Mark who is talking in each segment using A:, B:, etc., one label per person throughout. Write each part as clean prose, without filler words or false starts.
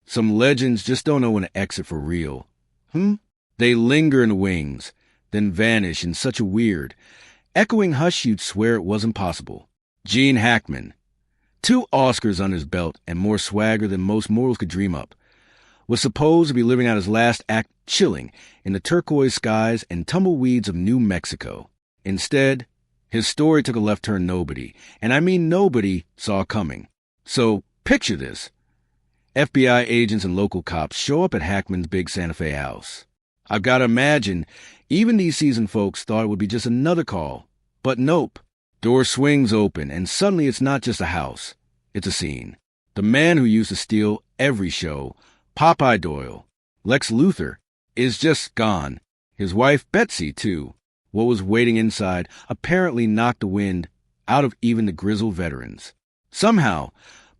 A: Some legends just don't know when to exit for real. They linger in the wings, then vanish in such a weird, echoing hush you'd swear it wasn't possible. Gene Hackman, 2 Oscars on his belt and more swagger than most mortals could dream up, was supposed to be living out his last act chilling in the turquoise skies and tumbleweeds of New Mexico. Instead, his story took a left turn nobody, and I mean nobody, saw coming. So, picture this. FBI agents and local cops show up at Hackman's big Santa Fe house. I've got to imagine even these seasoned folks thought it would be just another call. But nope. Door swings open, and suddenly it's not just a house. It's a scene. The man who used to steal every show, Popeye Doyle, Lex Luthor, is just gone. His wife, Betsy, too. What was waiting inside apparently knocked the wind out of even the grizzled veterans. Somehow,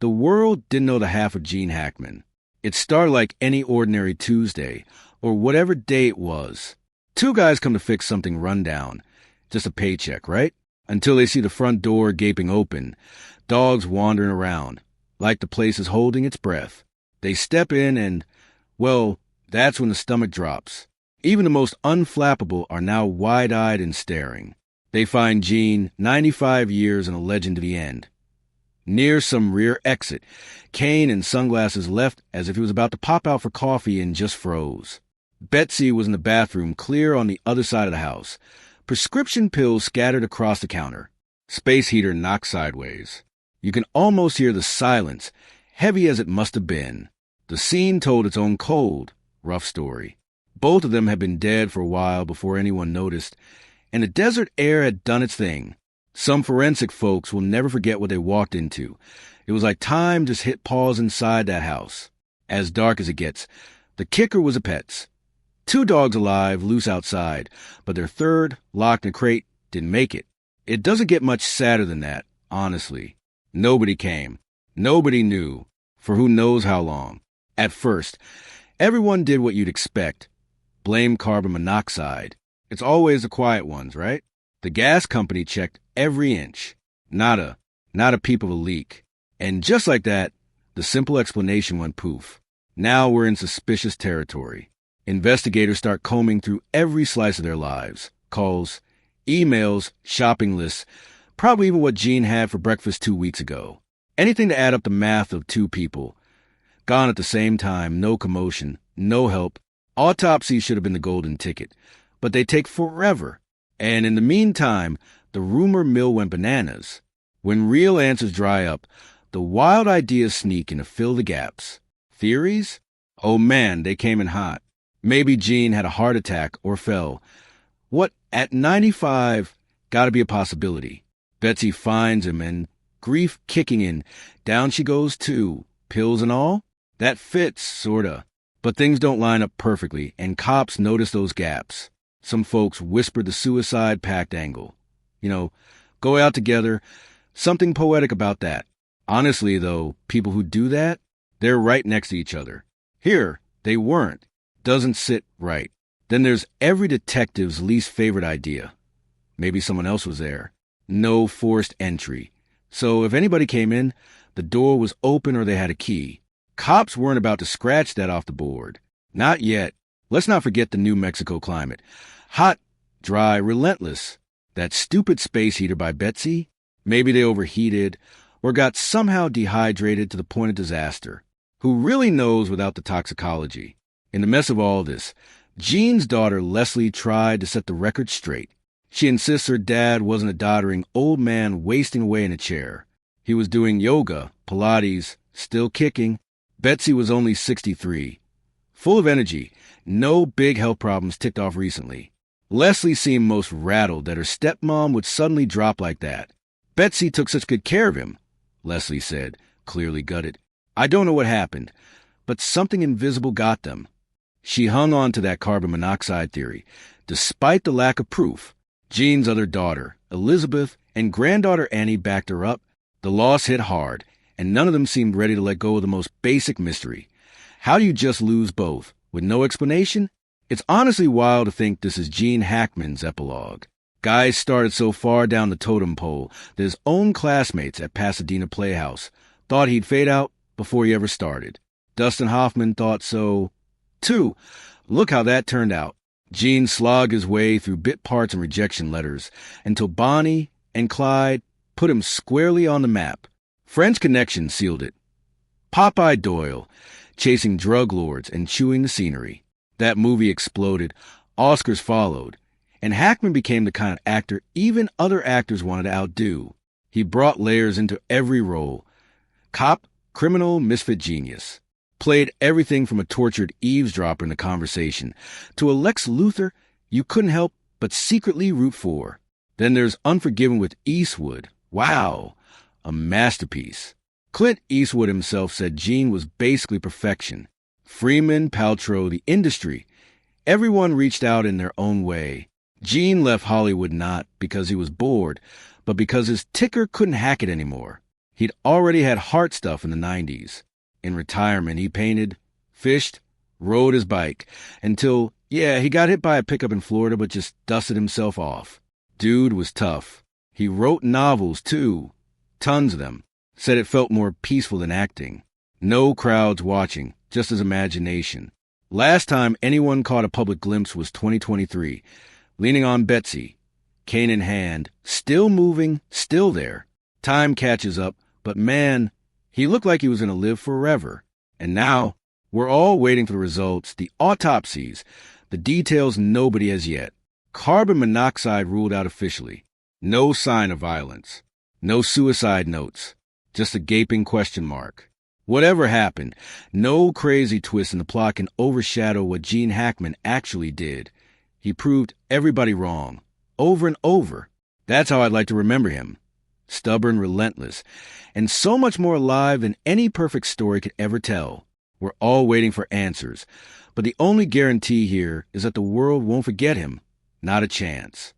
A: the world didn't know the half of Gene Hackman. It started like any ordinary Tuesday, or whatever day it was. 2 guys come to fix something run down. Just a paycheck, right? Until they see the front door gaping open, dogs wandering around, like the place is holding its breath. They step in and, well, that's when the stomach drops. Even the most unflappable are now wide-eyed and staring. They find Gene, 95 years and a legend to the end. Near some rear exit, cane and sunglasses left as if he was about to pop out for coffee and just froze. Betsy was in the bathroom clear on the other side of the house. Prescription pills scattered across the counter. Space heater knocked sideways. You can almost hear the silence, heavy as it must have been. The scene told its own cold, rough story. Both of them had been dead for a while before anyone noticed, and the desert air had done its thing. Some forensic folks will never forget what they walked into. It was like time just hit pause inside that house. As dark as it gets, the kicker was a pet's. 2 dogs alive, loose outside, but their third, locked in a crate, didn't make it. It doesn't get much sadder than that, honestly. Nobody came. Nobody knew. For who knows how long. At first, everyone did what you'd expect. Blame carbon monoxide. It's always the quiet ones, right? The gas company checked every inch. Not a peep of a leak. And just like that, the simple explanation went poof. Now we're in suspicious territory. Investigators start combing through every slice of their lives. Calls, emails, shopping lists, probably even what Gene had for breakfast 2 weeks ago. Anything to add up the math of 2 people. Gone at the same time, no commotion, no help. Autopsy should have been the golden ticket. But they take forever. And in the meantime, the rumor mill went bananas. When real answers dry up, the wild ideas sneak in to fill the gaps. Theories? Oh man, they came in hot. Maybe Gene had a heart attack or fell. What, at 95, gotta be a possibility. Betsy finds him and, grief kicking in, down she goes too. Pills and all? That fits, sorta. But things don't line up perfectly, and cops notice those gaps. Some folks whisper the suicide pact angle. Go out together. Something poetic about that. Honestly, though, people who do that, they're right next to each other. Here, they weren't. Doesn't sit right. Then there's every detective's least favorite idea. Maybe someone else was there. No forced entry. So if anybody came in, the door was open or they had a key. Cops weren't about to scratch that off the board. Not yet. Let's not forget the New Mexico climate. Hot, dry, relentless. That stupid space heater by Betsy? Maybe they overheated or got somehow dehydrated to the point of disaster. Who really knows without the toxicology? In the mess of all this, Gene's daughter Leslie tried to set the record straight. She insists her dad wasn't a doddering old man wasting away in a chair. He was doing yoga, Pilates, still kicking. Betsy was only 63. Full of energy, no big health problems ticked off recently. Leslie seemed most rattled that her stepmom would suddenly drop like that. Betsy took such good care of him, Leslie said, clearly gutted. I don't know what happened, but something invisible got them. She hung on to that carbon monoxide theory, despite the lack of proof. Gene's other daughter, Elizabeth, and granddaughter Annie backed her up. The loss hit hard, and none of them seemed ready to let go of the most basic mystery. How do you just lose both, with no explanation? It's honestly wild to think this is Gene Hackman's epilogue. Guy started so far down the totem pole that his own classmates at Pasadena Playhouse thought he'd fade out before he ever started. Dustin Hoffman thought so, too. Look how that turned out. Gene slogged his way through bit parts and rejection letters until Bonnie and Clyde put him squarely on the map. French Connection sealed it. Popeye Doyle, chasing drug lords and chewing the scenery. That movie exploded. Oscars followed. And Hackman became the kind of actor even other actors wanted to outdo. He brought layers into every role. Cop, criminal, misfit genius. Played everything from a tortured eavesdropper in the conversation to a Lex Luthor you couldn't help but secretly root for. Then there's Unforgiven with Eastwood. Wow, a masterpiece. Clint Eastwood himself said Gene was basically perfection. Freeman, Paltrow, the industry. Everyone reached out in their own way. Gene left Hollywood not because he was bored, but because his ticker couldn't hack it anymore. He'd already had heart stuff in the 90s. In retirement, he painted, fished, rode his bike, until, he got hit by a pickup in Florida but just dusted himself off. Dude was tough. He wrote novels, too. Tons of them. Said it felt more peaceful than acting. No crowds watching, just his imagination. Last time anyone caught a public glimpse was 2023. Leaning on Betsy, cane in hand, still moving, still there. Time catches up, but man, he looked like he was going to live forever. And now, we're all waiting for the results, the autopsies, the details nobody has yet. Carbon monoxide ruled out officially. No sign of violence. No suicide notes. Just a gaping question mark. Whatever happened, no crazy twist in the plot can overshadow what Gene Hackman actually did. He proved everybody wrong. Over and over. That's how I'd like to remember him. Stubborn, relentless, and so much more alive than any perfect story could ever tell. We're all waiting for answers, but the only guarantee here is that the world won't forget him. Not a chance.